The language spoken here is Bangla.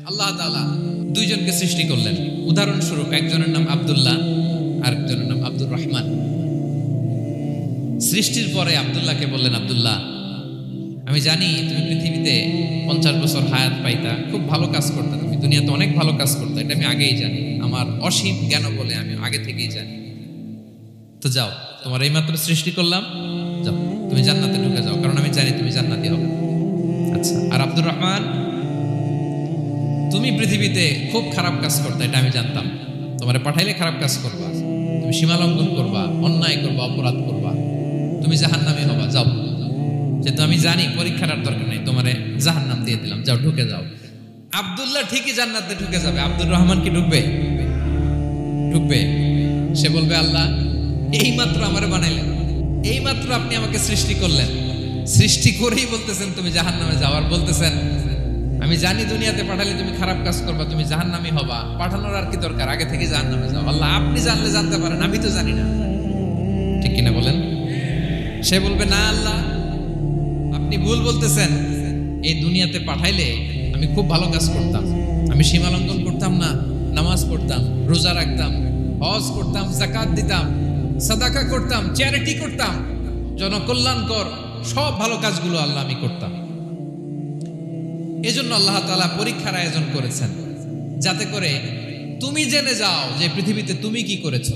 আল্লাহ তাআলা দুইজনকে সৃষ্টি করলেন। উদাহরণস্বরূপ একজনের নাম আব্দুল্লাহ, আরেকজনের নাম আব্দুর রহমান। সৃষ্টির পরে আব্দুল্লাহকে বললেন, আব্দুল্লাহ, আমি জানি তুমি পৃথিবীতে 50 বছর হায়াত পাইতা, খুব ভালো কাজ করতে, তুমি দুনিয়াতে অনেক ভালো কাজ করতে, এটা আমি আগেই জানি, আমার অসীম জ্ঞান বলে আমি আগে থেকেই জানি। তো যাও, তোমার এইমাত্র সৃষ্টি করলাম, যাও তুমি জান্নাতে ঢুকে যাও, কারণ আমি জানি তুমি জান্নাতি হবে। আচ্ছা, আর আব্দুর রহমান, তুমি পৃথিবীতে খুব খারাপ কাজ করতে, এটা আমি জানতাম, তোমারে পাঠাইলে খারাপ কাজ করবা, তুমি সীমা লঙ্ঘন করবা, অন্যায় করবা, অপরাধ করবা, তুমি জাহান্নামী হবা, যাও। যেহেতু আমি জানি পরীক্ষার আর দরকার নেই, তোমারে জাহান্নাম দিয়ে দিলাম, যাও ঢুকে যাও। আব্দুল্লাহ ঠিকই জান্নাতে ঢুকে যাবে, আব্দুর রহমান কি ঢুকবে? ঢুকবে। সে বলবে, আল্লাহ এইমাত্র আমারে বানাইলেন, এইমাত্র আপনি আমাকে সৃষ্টি করলেন, সৃষ্টি করেই বলতেছেন তুমি জাহান্নামে যাওয়ার, বলতেছেন আমি জানি দুনিয়াতে পাঠালে তুমি খারাপ কাজ করবা, তুমি জাহান্নামী হবা, পাঠানোর আর কি দরকার, আগে থেকে জাহান্নামে যাও। আল্লাহ আপনি জানলে জানতে পারেন, আমি তো জানি না। ঠিক কিনা বলেন? সে বলবে, না আল্লাহ আপনি ভুল বলতেছেন, এই দুনিয়াতে পাঠাইলে আমি খুব ভালো কাজ করতাম, আমি সীমা লঙ্ঘন করতাম না, নামাজ পড়তাম, রোজা রাখতাম, হজ করতাম, যাকাত দিতাম, সাদাকা করতাম, চ্যারিটি করতাম, জনকল্যাণকর সব ভালো কাজগুলো আল্লাহ আমি করতাম। এজন্য আল্লাহ তাআলা পরীক্ষার আয়োজন করেছেন, যাতে করে তুমি জেনে যাও যে পৃথিবীতে তুমি কি করেছো।